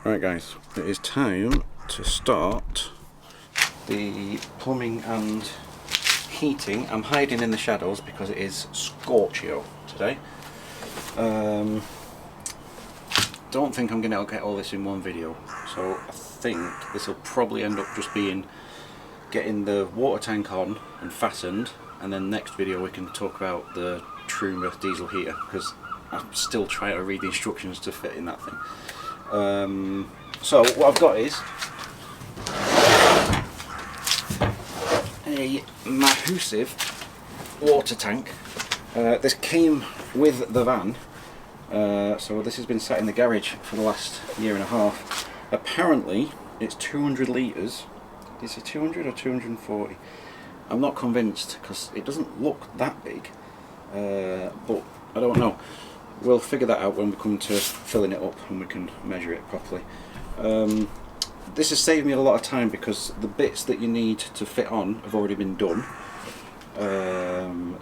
Right guys, it is time to start the plumbing and heating. I'm hiding in the shadows because it is Scorchio today. Don't think I'm going to get all this in one video, so I think this will probably end up just being getting the water tank on and fastened, and then next video we can talk about the Truma diesel heater, because I'm still trying to read the instructions to fit in that thing. So what I've got is a massive water tank. This came with the van, so this has been sat in the garage for the last year and a half. Apparently it's 200 litres. Is it 200 or 240? I'm not convinced because it doesn't look that big, but I don't know. We'll figure that out when we come to filling it up and we can measure it properly. This has saved me a lot of time because the bits that you need to fit on have already been done.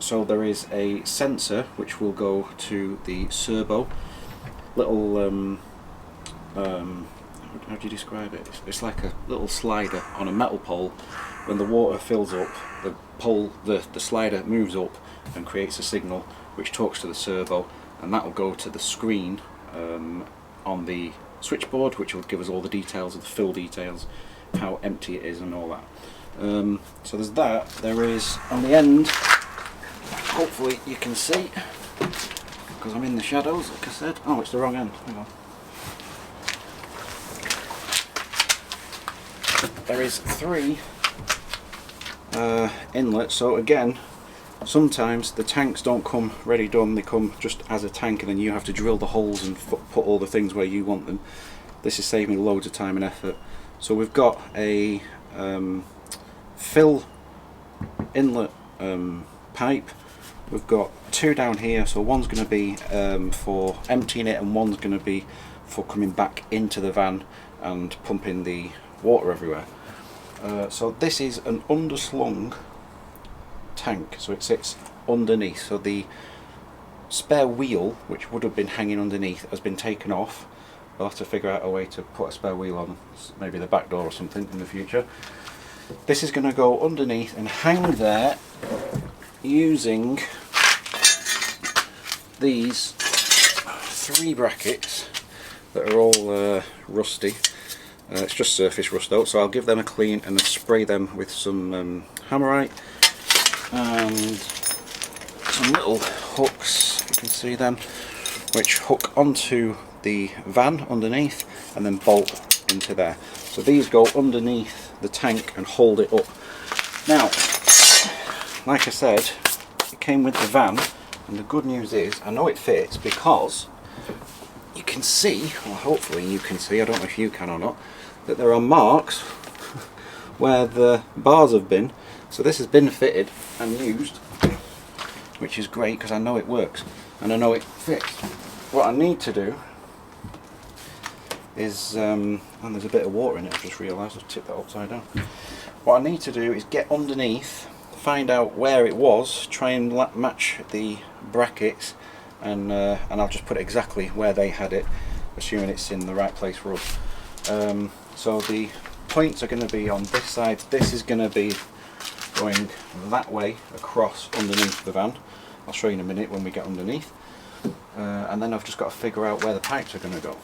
So there is a sensor which will go to the servo. Little, how do you describe it? It's like a little slider on a metal pole. When the water fills up, the slider moves up and creates a signal which talks to the servo, and that will go to the screen on the switchboard, which will give us all the details of the fill details, how empty it is and all that. So there's that. There is on the end, hopefully you can see, because I'm in the shadows like I said. Oh, it's the wrong end, hang on. There is 3 inlets, so again, sometimes the tanks don't come ready done, they come just as a tank and then you have to drill the holes and put all the things where you want them. This is saving me loads of time and effort. So we've got a fill inlet pipe. We've got 2 down here, so one's going to be for emptying it and one's going to be for coming back into the van and pumping the water everywhere. So this is an underslung tank, so it sits underneath, so the spare wheel which would have been hanging underneath has been taken off. We'll have to figure out a way to put a spare wheel on, maybe the back door or something in the future. This is going to go underneath and hang there using these 3 brackets that are all rusty. It's just surface rust out, so I'll give them a clean and spray them with some Hammerite and some little hooks, you can see them, which hook onto the van underneath and then bolt into there. So these go underneath the tank and hold it up. Now, like I said, it came with the van, and the good news is I know it fits because you can see, well hopefully you can see, I don't know if you can or not, that there are marks where the bars have been. So this has been fitted and used, which is great because I know it works and I know it fits. What I need to do is, and there's a bit of water in it, I've just realised, I've tipped that upside down. What I need to do is get underneath, find out where it was, try and match the brackets, and I'll just put it exactly where they had it, assuming it's in the right place for us. So the points are going to be on this side. This is going to be going that way across underneath the van. I'll show you in a minute when we get underneath. And then I've just got to figure out where the pipes are going to go.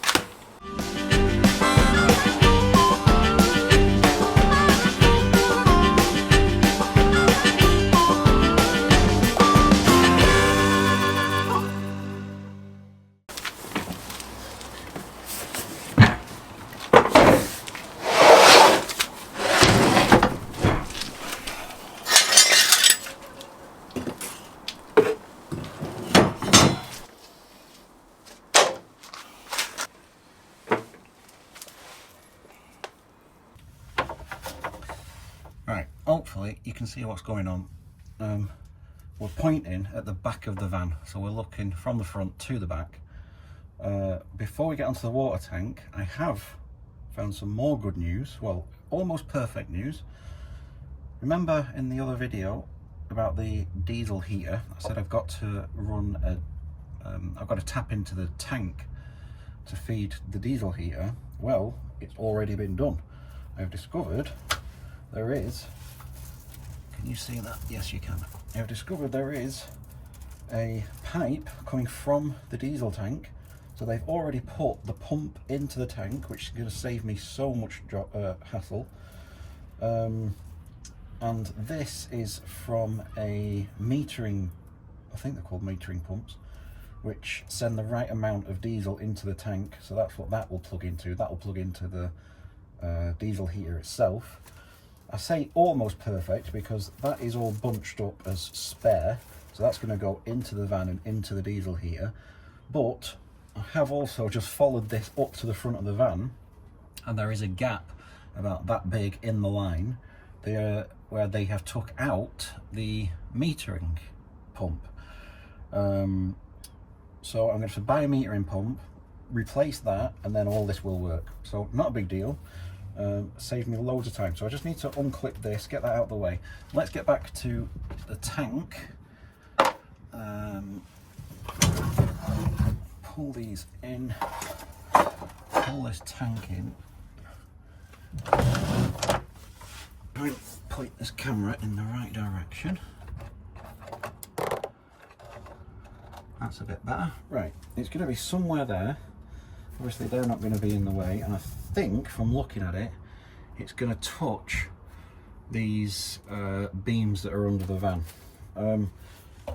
Right, hopefully you can see what's going on. We're pointing at the back of the van, so we're looking from the front to the back. Before we get onto the water tank, I have found some more good news, well, almost perfect news. Remember in the other video about the diesel heater, I said I've got to run a I've got to tap into the tank to feed the diesel heater. Well, it's already been done. I've discovered there is, can you see that? Yes, you can. I've discovered there is a pipe coming from the diesel tank. So they've already put the pump into the tank, which is going to save me so much hassle. And this is from a metering, I think they're called metering pumps, which send the right amount of diesel into the tank. So that's what that will plug into. That will plug into the diesel heater itself. I say almost perfect because that is all bunched up as spare. So that's going to go into the van and into the diesel heater. But I have also just followed this up to the front of the van, and there is a gap about that big in the line there where they have took out the metering pump. So I'm going to buy a metering pump, replace that, and then all this will work. So not a big deal. Saved me loads of time. So I just need to unclip this, get that out of the way. Let's get back to the tank. Pull these in, pull this tank in. Try and point this camera in the right direction. That's a bit better. Right, it's going to be somewhere there. Obviously they're not going to be in the way, and I think from looking at it, it's going to touch these beams that are under the van.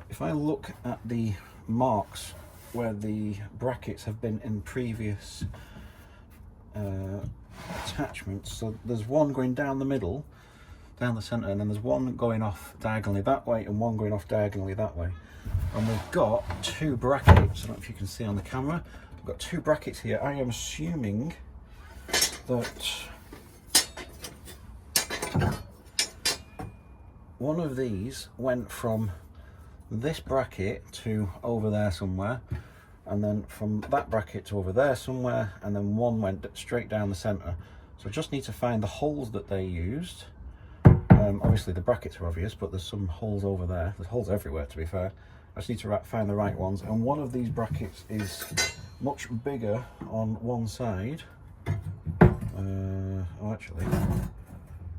If I look at the marks where the brackets have been in previous attachments, so there's one going down the middle, down the centre, and then there's one going off diagonally that way and one going off diagonally that way. And we've got two brackets, I don't know if you can see on the camera, we've got two brackets here. I am assuming that one of these went from this bracket to over there somewhere, and then from that bracket to over there somewhere, and then one went straight down the centre. So I just need to find the holes that they used. Obviously the brackets are obvious, but there's some holes over there. There's holes everywhere, to be fair. I just need to find the right ones, and one of these brackets is much bigger on one side. Oh, actually,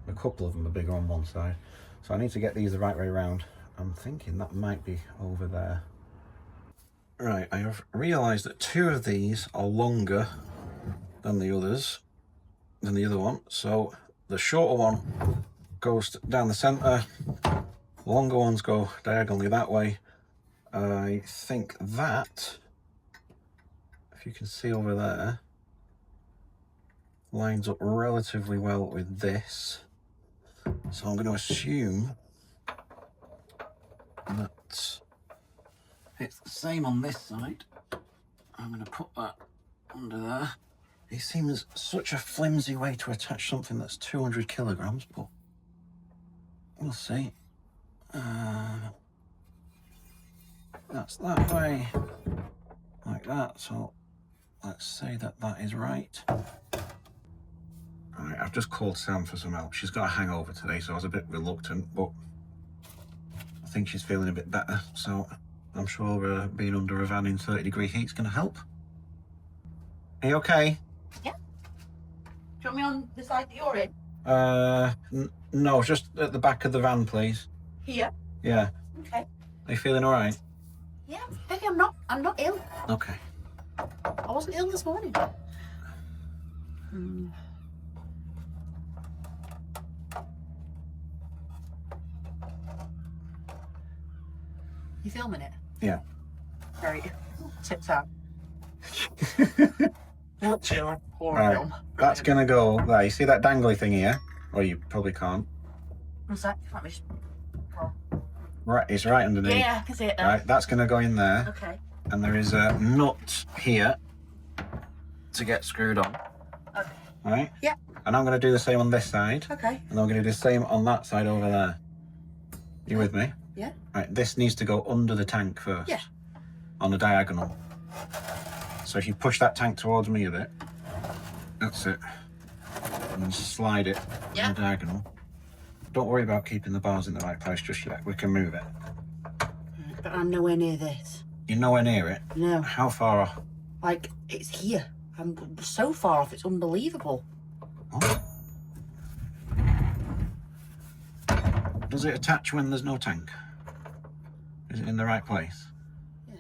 a couple of them are bigger on one side. So I need to get these the right way around. I'm thinking that might be over there. Right, I have realised that two of these are longer than the others, than the other one. So the shorter one goes down the centre, the longer ones go diagonally that way. I think that, if you can see over there, lines up relatively well with this. So I'm going to assume that it's the same on this side. I'm going to put that under there. It seems such a flimsy way to attach something that's 200 kilograms, but we'll see. That's that way, like that. So let's say that that is right. Right, I've just called Sam for some help. She's got a hangover today, so I was a bit reluctant, but I think she's feeling a bit better. So I'm sure being under a van in 30-degree heat is going to help. Are you okay? Yeah. Do you want me on the side that you're in? No, just at the back of the van, please. Here? Yeah. Okay. Are you feeling all right? Yeah, Becky, I'm not ill. Okay. I wasn't ill this morning. You filming it? Yeah. Right. Tip top. Right. That's gonna go there. You see that dangly thing here? Or you probably can't. What's that? Let me... Right, it's right underneath. Yeah, I can see it now. Right, that's gonna go in there. Okay. And there is a nut here to get screwed on. Okay. Right? Yeah. And I'm gonna do the same on this side. Okay. And I'm gonna do the same on that side over there. You with me? Yeah. Right, this needs to go under the tank first. Yeah. On the diagonal. So if you push that tank towards me a bit, that's it. And then slide it on the diagonal. Don't worry about keeping the bars in the right place just yet. We can move it. But I'm nowhere near this. You're nowhere near it? No. How far off? Like, it's here. I'm so far off, it's unbelievable. Oh. Does it attach when there's no tank? Is it in the right place? Yeah.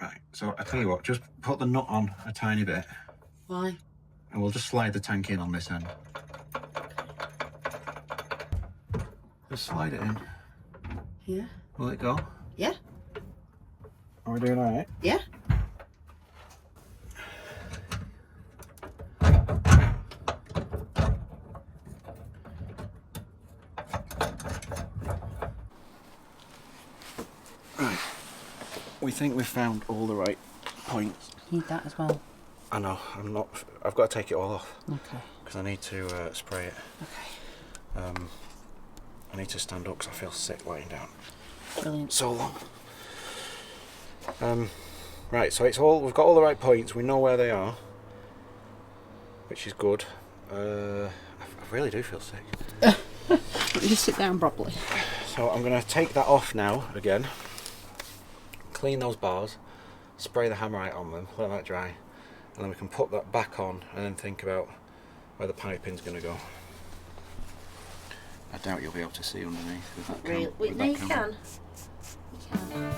Right, so I tell you what, just put the nut on a tiny bit. Why? And we'll just slide the tank in on this end. Just slide it in. Yeah. Will it go? Yeah. Are we doing alright? Yeah. Right. We think we've found all the right points. Need that as well. I know, I've got to take it all off. Okay. Because I need to spray it. Okay. I need to stand up because I feel sick lying down. Brilliant. So long. Right, so we've got all the right points, we know where they are, which is good. I really do feel sick. Let me just sit down properly. So I'm going to take that off now again, clean those bars, spray the hammerite on them, let that dry, and then we can put that back on and then think about where the piping's going to go. I doubt you'll be able to see underneath with that Really? with No, that you camera. can. You can.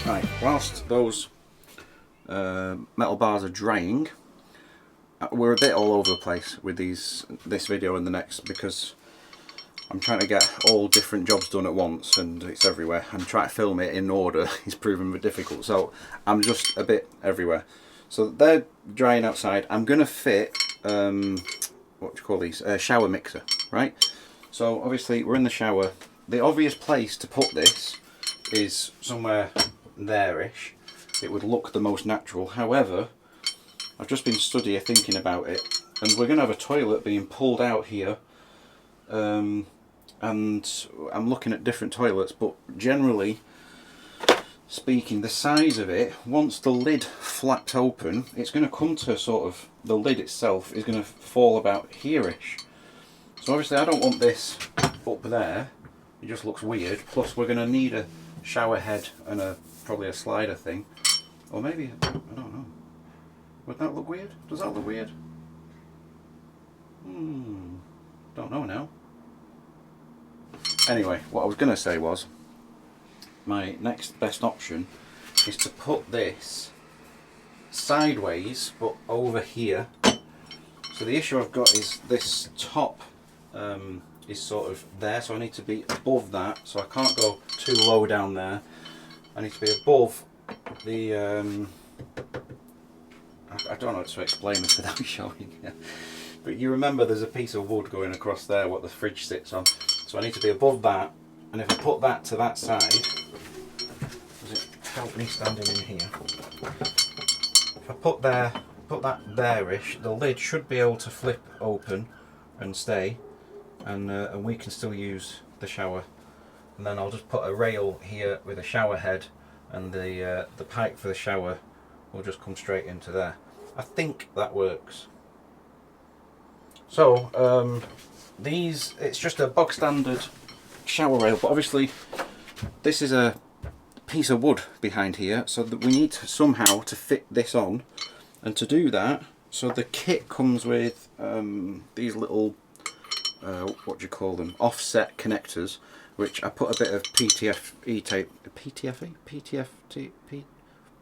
Right, whilst those metal bars are drying, we're a bit all over the place with this video and the next because I'm trying to get all different jobs done at once and it's everywhere. And trying to film it in order is proving difficult, so I'm just a bit everywhere. So they're drying outside. I'm going to fit, what do you call these, shower mixer, right? So obviously we're in the shower. The obvious place to put this is somewhere there-ish. It would look the most natural. However, I've just been studying, thinking about it, and we're going to have a toilet being pulled out here, and I'm looking at different toilets, but generally speaking, the size of it, once the lid flaps open, it's going to come to sort of, the lid itself is going to fall about here-ish. So obviously I don't want this up there, it just looks weird, plus we're going to need a shower head and probably a slider thing, or maybe, I don't know, would that look weird? Does that look weird? Don't know now. Anyway, what I was going to say was, my next best option is to put this sideways, but over here. So the issue I've got is this top is sort of there, so I need to be above that, so I can't go too low down there. I need to be above the, I don't know how to explain this without showing you. But you remember there's a piece of wood going across there, what the fridge sits on. So I need to be above that, and if I put that to that side, does it help me standing in here? If I put that there-ish, the lid should be able to flip open and stay, and we can still use the shower. And then I'll just put a rail here with a shower head, and the pipe for the shower will just come straight into there. I think that works. So it's just a bog standard shower rail, but obviously this is a piece of wood behind here, so that we need somehow to fit this on. And to do that, so the kit comes with these little what do you call them, offset connectors, which I put a bit of PTFE tape,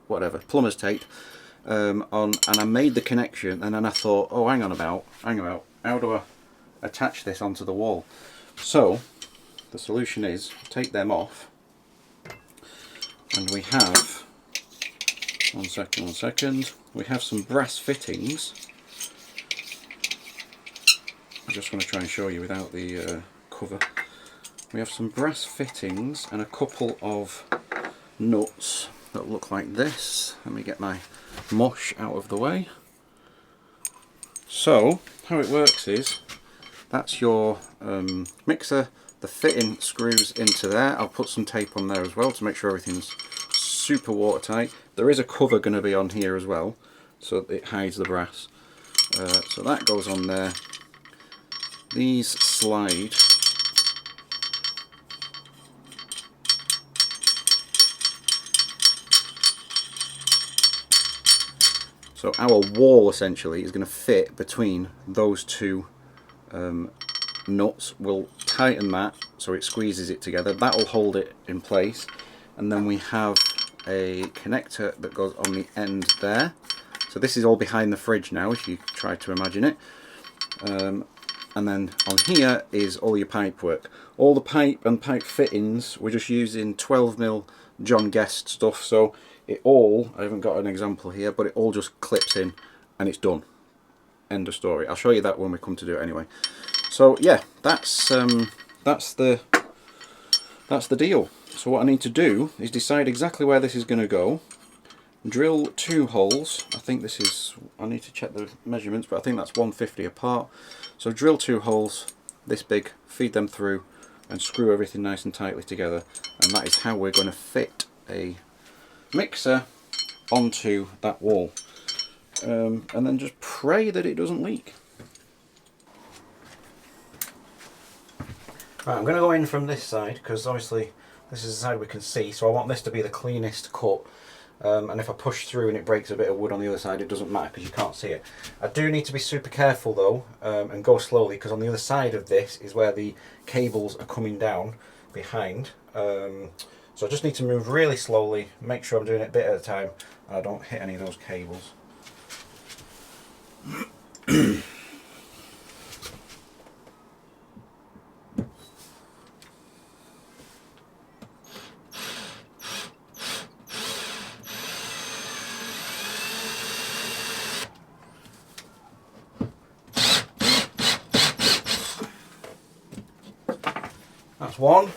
whatever, plumber's tape on, and I made the connection, and then I thought, oh, hang about, how do I attach this onto the wall? So the solution is take them off, and we have, one second, we have some brass fittings. I'm just going to try and show you without the cover. We have some brass fittings and a couple of nuts that look like this. Let me get my mush out of the way. So how it works is, that's your mixer. The fitting screws into there. I'll put some tape on there as well to make sure everything's super watertight. There is a cover going to be on here as well, so it hides the brass. So that goes on there. These slide. So our wall essentially is going to fit between those two nuts. We'll tighten that so it squeezes it together. That will hold it in place. And then we have a connector that goes on the end there. So this is all behind the fridge now, if you try to imagine it. And then on here is all your pipe work. All the pipe and pipe fittings, we're just using 12mm John Guest stuff, so it all, I haven't got an example here, but it all just clips in and it's done. End of story. I'll show you that when we come to do it anyway. So yeah, that's the deal. So what I need to do is decide exactly where this is going to go. Drill 2 holes. I think this is, I need to check the measurements, but I think that's 150 apart. So drill 2 holes this big, feed them through and screw everything nice and tightly together, and that is how we're going to fit a mixer onto that wall, and then just pray that it doesn't leak. Right, I'm going to go in from this side because obviously this is the side we can see, so I want this to be the cleanest cut. And if I push through and it breaks a bit of wood on the other side, it doesn't matter because you can't see it. I do need to be super careful though, and go slowly, because on the other side of this is where the cables are coming down behind. So I just need to move really slowly, make sure I'm doing it a bit at a time and I don't hit any of those cables. That's one.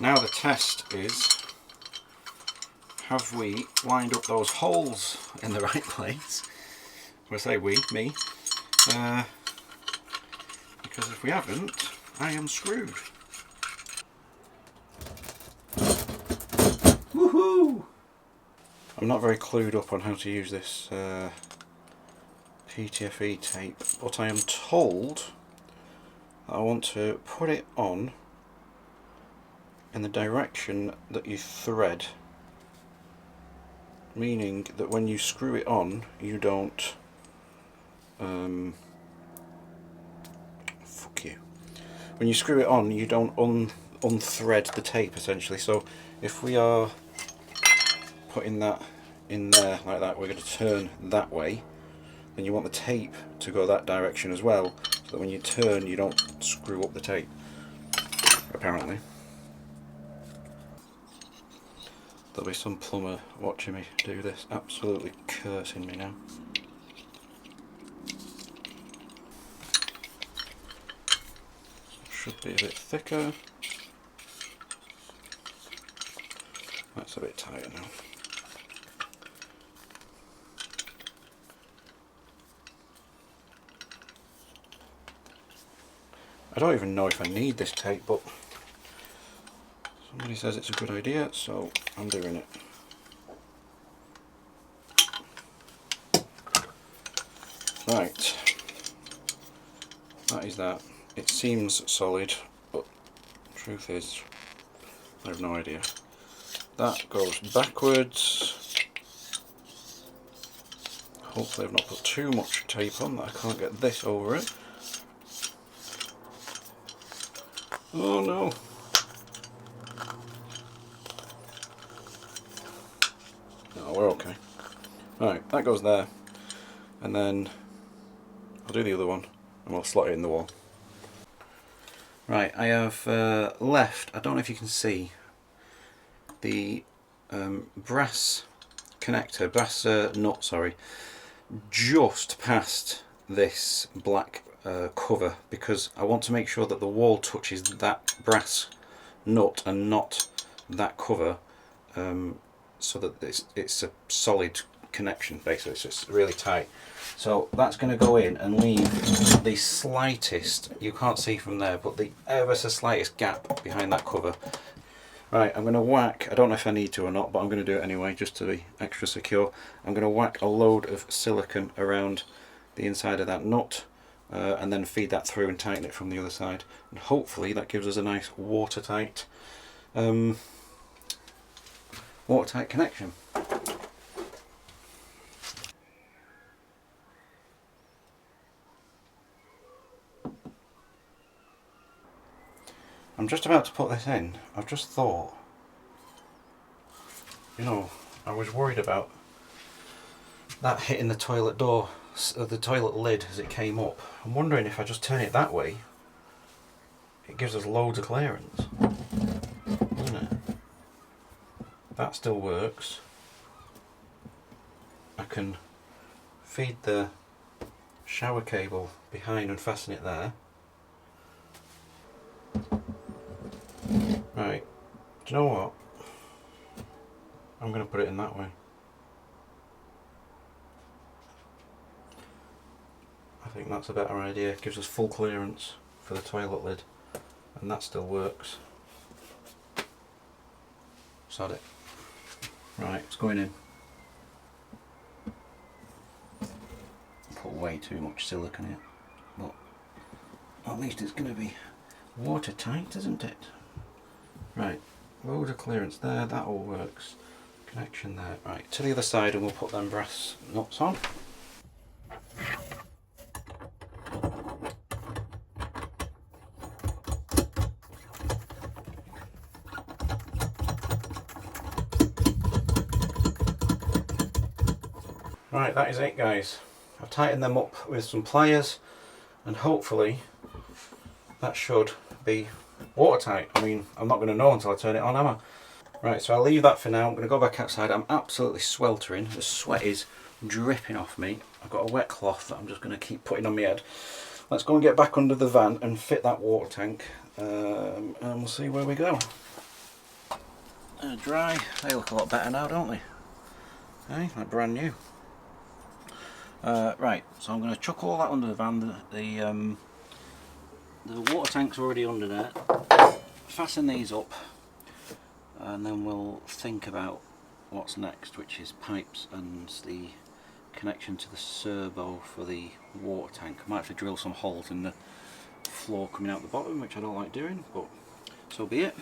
Now the test is, have we lined up those holes in the right place? When I say we, me. Because if we haven't, I am screwed. Woohoo! I'm not very clued up on how to use this PTFE tape, but I am told that I want to put it on in the direction that you thread, meaning that when you screw it on you don't when you screw it on you don't unthread the tape essentially. So if we are putting that in there like that, we're going to turn that way, then you want the tape to go that direction as well, so that when you turn you don't screw up the tape, apparently. There'll be some plumber watching me do this, absolutely cursing me now. Should be a bit thicker. That's a bit tighter now. I don't even know if I need this tape, but somebody says it's a good idea, so I'm doing it. Right, that is that. It seems solid, but the truth is, I have no idea. That goes backwards. Hopefully I've not put too much tape on that I can't get this over it. Oh no. No, we're okay. Right, that goes there. And then I'll do the other one and we'll slot it in the wall. Right, I have left, I don't know if you can see, the brass connector, brass nut, sorry, just past this black cover, because I want to make sure that the wall touches that brass nut and not that cover so that it's a solid connection, basically, so it's really tight. So that's going to go in and leave the slightest, you can't see from there, but the ever so slightest gap behind that cover. Right, I'm going to whack, I don't know if I need to or not, but I'm going to do it anyway just to be extra secure. I'm going to whack a load of silicone around the inside of that nut and then feed that through and tighten it from the other side. And hopefully that gives us a nice watertight connection. I'm just about to put this in. I've just thought, you know, I was worried about that hitting the toilet door, the toilet lid as it came up. I'm wondering if I just turn it that way, it gives us loads of clearance, doesn't it? That still works. I can feed the shower cable behind and fasten it there. Right, do you know what? I'm going to put it in that way. I think that's a better idea. It gives us full clearance for the toilet lid, and that still works. Sod it. Right, it's going in. Put way too much silicone in, but at least it's going to be watertight, isn't it? Right, load of clearance there, that all works. Connection there. Right, to the other side and we'll put them brass nuts on. Right, that is it, guys. I've tightened them up with some pliers and hopefully that should be watertight. I mean, I'm not going to know until I turn it on, am I? Right, so I'll leave that for now. I'm going to go back outside. I'm absolutely sweltering. The sweat is dripping off me. I've got a wet cloth that I'm just going to keep putting on my head. Let's go and get back under the van and fit that water tank, and we'll see where we go. They're dry. They look a lot better now, don't they? Hey, like brand new. Right, so I'm going to chuck all that under the van. The water tank's already under there. Fasten these up, and then we'll think about what's next, which is pipes and the connection to the servo for the water tank. I might have to drill some holes in the floor coming out the bottom, which I don't like doing, but so be it.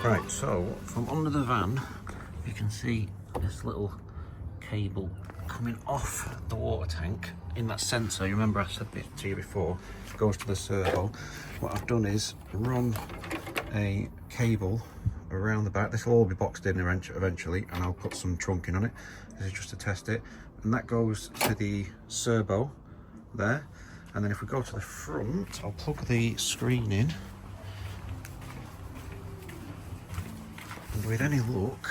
Right, so from under the van you can see this little cable coming off the water tank in that sensor. You remember I said this to you before, it goes to the servo. What I've done is run a cable around the back. This will all be boxed in eventually, and I'll put some trunking on it. This is just to test it, and that goes to the servo there. And then if we go to the front, I'll plug the screen in. With any luck,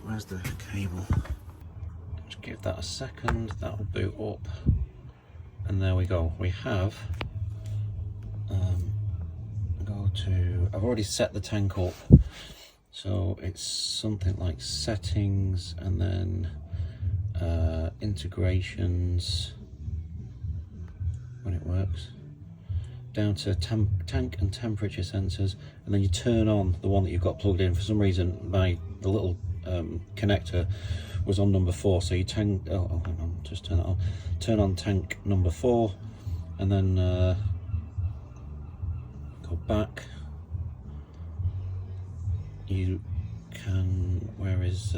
where's the cable? Just give that a second, that'll boot up, and there we go. We have, I've already set the tank up, so it's something like settings and then integrations, when it works, down to tank and temperature sensors, and then you turn on the one that you've got plugged in. For some reason the little connector was on number 4, so you hang on, just turn it on. Turn on tank number 4, and then go back. You can, where is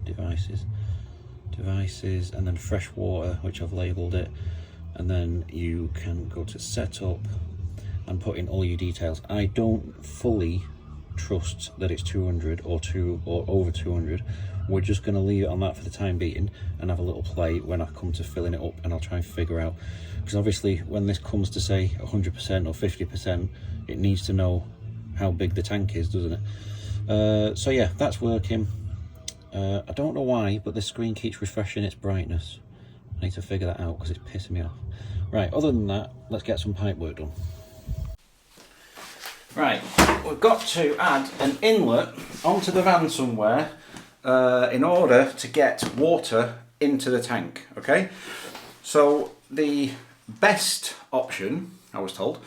devices, and then fresh water, which I've labelled it. And then you can go to setup and put in all your details. I don't fully trust that it's 200 or over 200. we're just going to leave it on that for the time being and have a little play when I come to filling it up, and I'll try and figure out, because obviously when this comes to say 100% or 50%, it needs to know how big the tank is, doesn't it? So yeah, that's working. I don't know why, but the screen keeps refreshing its brightness. I need to figure that out because it's pissing me off. Right, other than that, let's get some pipe work done. Right, we've got to add an inlet onto the van somewhere in order to get water into the tank, okay? So the best option, I was told,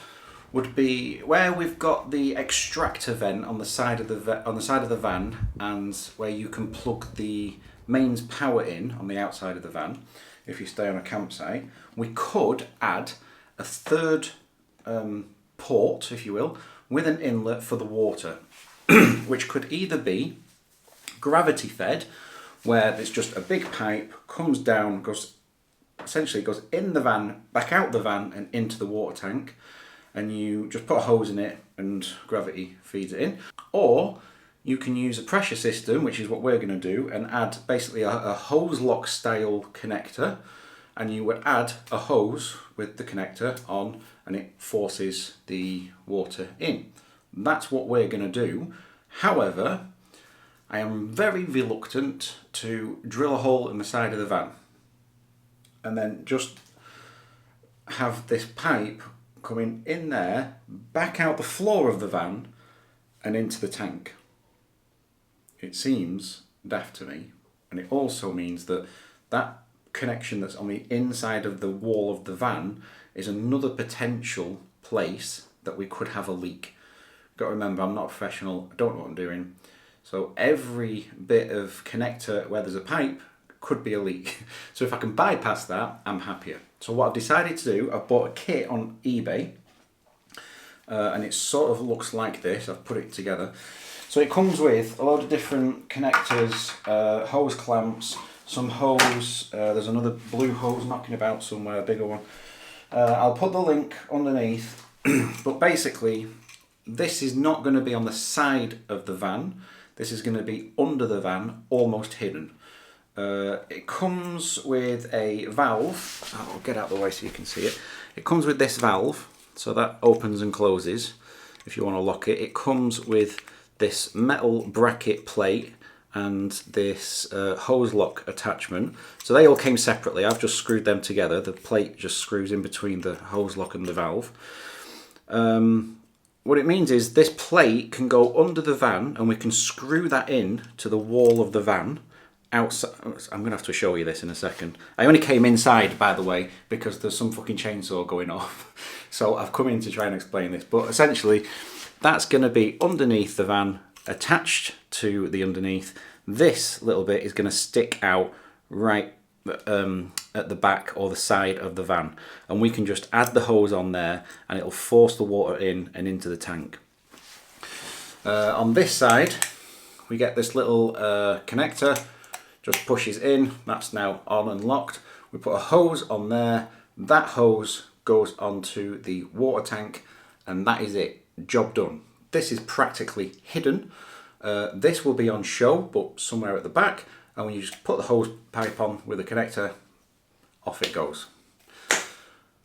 would be where we've got the extractor vent on the side of the van, and where you can plug the mains power in on the outside of the van. If you stay on a campsite, we could add a third port, if you will, with an inlet for the water, which could either be gravity fed, where there's just a big pipe, comes down, essentially goes in the van, back out the van and into the water tank, and you just put a hose in it and gravity feeds it in. Or you can use a pressure system, which is what we're going to do, and add basically a hose lock style connector, and you would add a hose with the connector on and it forces the water in. That's what we're going to do. However, I am very reluctant to drill a hole in the side of the van and then just have this pipe coming in there, back out the floor of the van and into the tank. It seems daft to me, and it also means that that connection that's on the inside of the wall of the van is another potential place that we could have a leak. Got to remember, I'm not a professional, I don't know what I'm doing. So every bit of connector where there's a pipe could be a leak. So if I can bypass that, I'm happier. So what I've decided to do, I've bought a kit on eBay, and it sort of looks like this. I've put it together. So it comes with a load of different connectors, hose clamps, some hose, there's another blue hose knocking about somewhere, a bigger one. I'll put the link underneath, but basically this is not going to be on the side of the van, this is going to be under the van, almost hidden. It comes with a valve, I'll get out of the way so you can see it. It comes with this valve, so that opens and closes if you want to lock it. It comes with this metal bracket plate and this hose lock attachment. So they all came separately. I've just screwed them together. The plate just screws in between the hose lock and the valve. What it means is this plate can go under the van and we can screw that in to the wall of the van outside. I'm gonna have to show you this in a second. I only came inside, by the way, because there's some fucking chainsaw going off. So I've come in to try and explain this, but essentially that's gonna be underneath the van, attached to the underneath. This little bit is going to stick out right at the back or the side of the van, and we can just add the hose on there and it'll force the water in and into the tank. On this side we get this little connector, just pushes in, that's now on and locked. We put a hose on there, that hose goes onto the water tank, and that is it, job done. This is practically hidden. This will be on show, but somewhere at the back, and when you just put the hose pipe on with the connector, off it goes.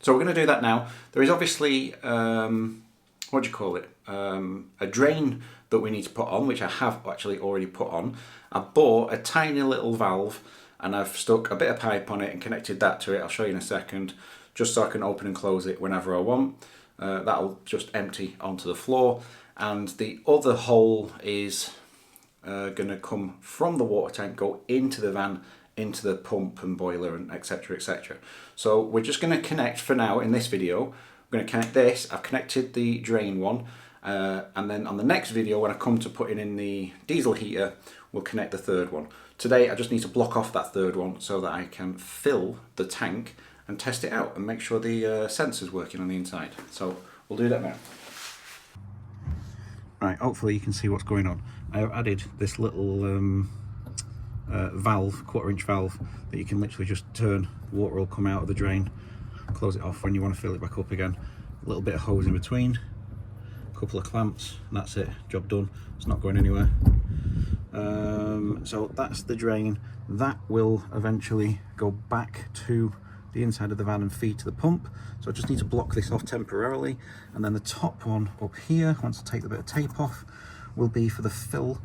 So we're going to do that now. There is obviously, what do you call it, a drain that we need to put on, which I have actually already put on. I bought a tiny little valve and I've stuck a bit of pipe on it and connected that to it. I'll show you in a second, just so I can open and close it whenever I want. That'll just empty onto the floor. And the other hole is going to come from the water tank, go into the van, into the pump and boiler, and etc, etc. So we're just going to connect for now in this video. I'm going to connect this. I've connected the drain one, and then on the next video when I come to putting in the diesel heater, we'll connect the third one. Today I just need to block off that third one so that I can fill the tank and test it out and make sure the sensor's working on the inside. So we'll do that now. Right, hopefully you can see what's going on. I've added this little valve, 1/4-inch valve, that you can literally just turn, water will come out of the drain, close it off when you want to fill it back up again. A little bit of hose in between, a couple of clamps, and that's it, job done. It's not going anywhere. So that's the drain. That will eventually go back to the inside of the van and feed to the pump. So I just need to block this off temporarily. And then the top one up here, once I take the bit of tape off, will be for the fill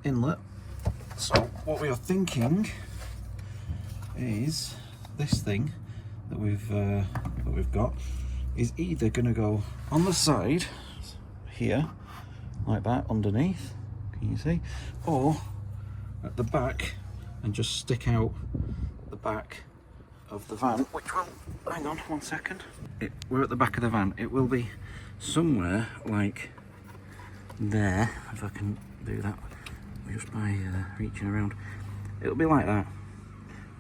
inlet. So what we are thinking is this thing that we've got is either going to go on the side here like that underneath, can you see, or at the back and just stick out the back of the van, which will, hang on one second, we're at the back of the van. It will be somewhere like there, if I can do that just by reaching around. It'll be like that.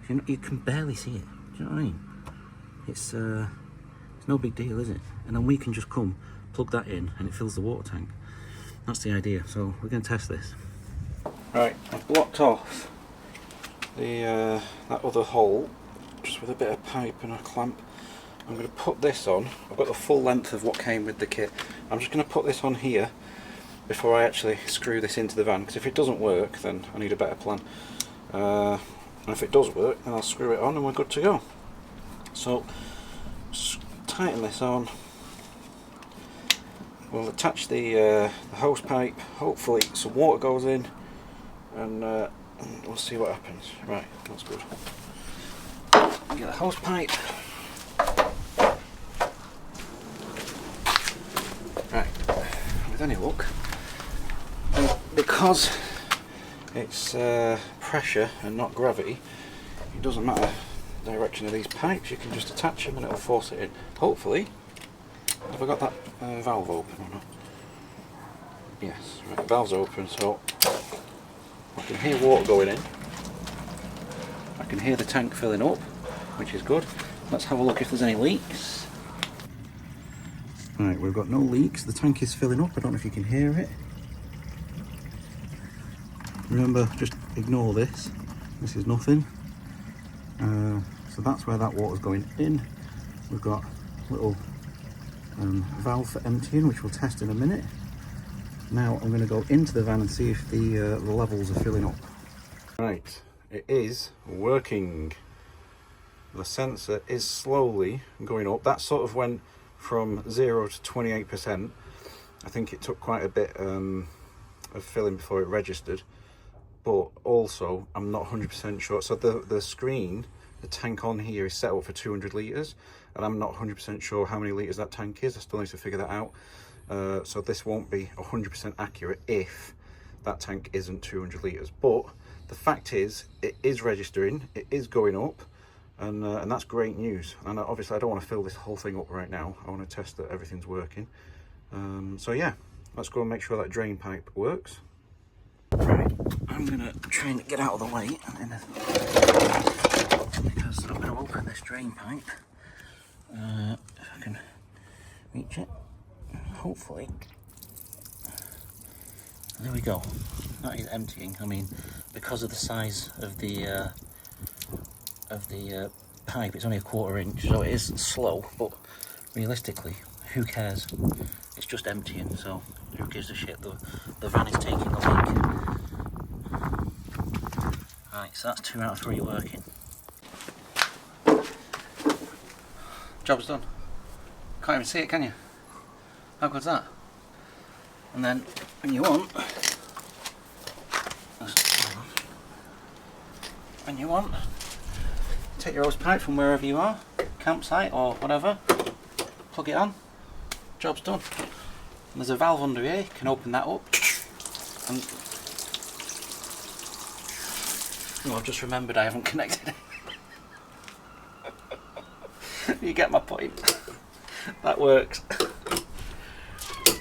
You can barely see it, do you know what I mean? It's no big deal, is it? And then we can just come, plug that in, and it fills the water tank. That's the idea, so we're going to test this. Right, I've blocked off the that other hole, just with a bit of pipe and a clamp. I'm going to put this on. I've got the full length of what came with the kit. I'm just going to put this on here before I actually screw this into the van, because if it doesn't work, then I need a better plan. And if it does work, then I'll screw it on and we're good to go. So, tighten this on. We'll attach the hose pipe. Hopefully some water goes in, and we'll see what happens. Right, that's good. Get the hose pipe. Right, with any luck, and because it's pressure and not gravity, it doesn't matter the direction of these pipes. You can just attach them and it'll force it in. Hopefully. Have I got that valve open or not? Yes, right, the valve's open, so I can hear water going in. I can hear the tank filling up, which is good. Let's have a look if there's any leaks. Right, we've got no leaks. The tank is filling up. I don't know if you can hear it. Remember, just ignore this. This is nothing. So that's where that water's going in. We've got a little valve for emptying, which we'll test in a minute. Now I'm going to go into the van and see if the levels are filling up. Right, it is working. The sensor is slowly going up. That sort of went from 0 to 28%. I think it took quite a bit of filling before it registered, but also I'm not 100% sure. So the screen, the tank on here is set up for 200 litres, and I'm not 100% sure how many litres that tank is. I still need to figure that out. So this won't be 100% accurate if that tank isn't 200 litres. But the fact is, it is registering, it is going up, and that's great news. And obviously I don't want to fill this whole thing up right now. I want to test that everything's working. So yeah, let's go and make sure that drain pipe works. Right, I'm going to try and get out of the way, because I'm going to open this drain pipe. If I can reach it, hopefully. There we go. That is emptying. I mean, because of the size of the pipe, it's only a 1/4 inch, so it is slow. But realistically, who cares? It's just emptying, so who gives a shit? The van is taking the leak. Right, so that's 2 out of 3 working. Job's done. Can't even see it, can you? How good's that? And then when you want, take your hose pipe from wherever you are, campsite or whatever, plug it on, job's done. And there's a valve under here, you can open that up. And I've just remembered I haven't connected it. You get my point. That works.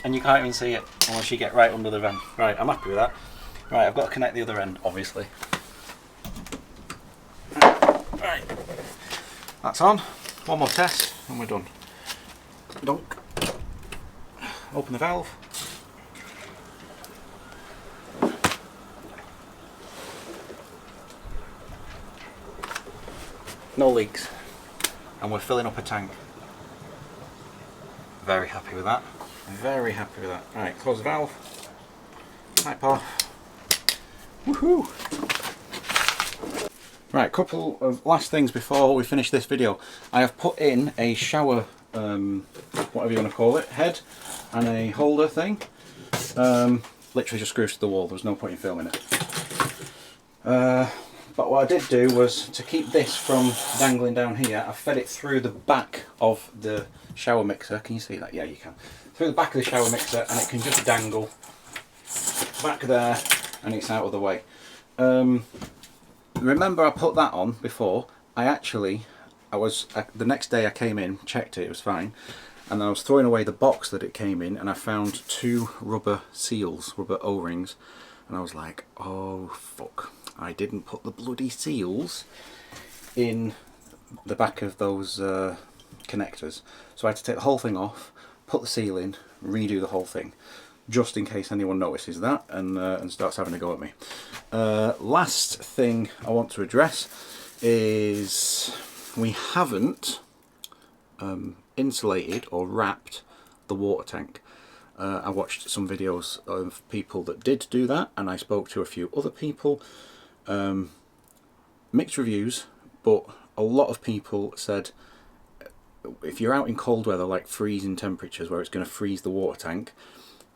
And you can't even see it unless you get right under the van. Right, I'm happy with that. Right, I've got to connect the other end, obviously. Right, that's on. One more test and we're done. Dunk. Open the valve. No leaks. And we're filling up a tank. Very happy with that. Very happy with that. Right, close the valve. Pipe off. Woohoo! Right, couple of last things before we finish this video. I have put in a shower, whatever you want to call it, head and a holder thing. Literally just screws to the wall, there was no point in filming it. But what I did do was, to keep this from dangling down here, I fed it through the back of the shower mixer. Can you see that? Yeah, you can. Through the back of the shower mixer, and it can just dangle back there and it's out of the way. Remember I put that on before. The next day I came in, checked it was fine, and I was throwing away the box that it came in, and I found 2 rubber seals, rubber O-rings, and I was like, oh fuck, I didn't put the bloody seals in the back of those connectors. So I had to take the whole thing off, put the seal in, redo the whole thing, just in case anyone notices that and starts having a go at me. Last thing I want to address is we haven't insulated or wrapped the water tank. I watched some videos of people that did do that, and I spoke to a few other people. Mixed reviews, but a lot of people said if you're out in cold weather, like freezing temperatures where it's going to freeze the water tank,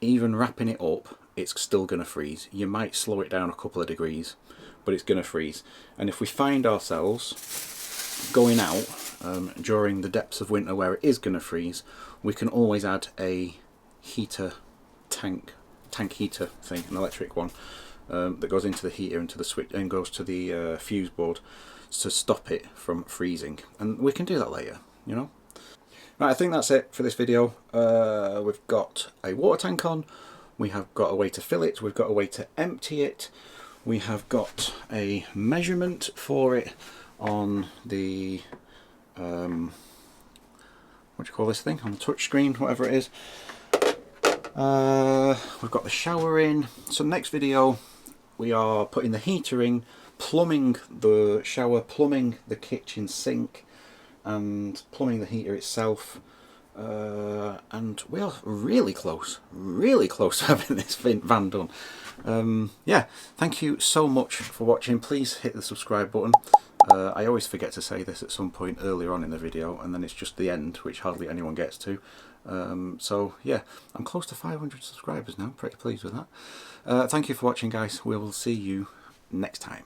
even wrapping it up, it's still going to freeze. You might slow it down a couple of degrees, but it's going to freeze. And if we find ourselves going out during the depths of winter where it is going to freeze, we can always add a heater, tank heater thing, an electric one, that goes into the heater, into the switch, and goes to the fuse board to stop it from freezing. And we can do that later, you know. Right, I think that's it for this video. We've got a water tank on, we have got a way to fill it, we've got a way to empty it, we have got a measurement for it on the, what do you call this thing, on the touch screen, whatever it is. We've got the shower in. So next video we are putting the heater in, plumbing the shower, plumbing the kitchen sink, and plumbing the heater itself, and we are really close to having this van done. Yeah, thank you so much for watching. Please hit the subscribe button. I always forget to say this at some point earlier on in the video, and then it's just the end, which hardly anyone gets to. So yeah, I'm close to 500 subscribers now, pretty pleased with that. Thank you for watching, guys. We will see you next time.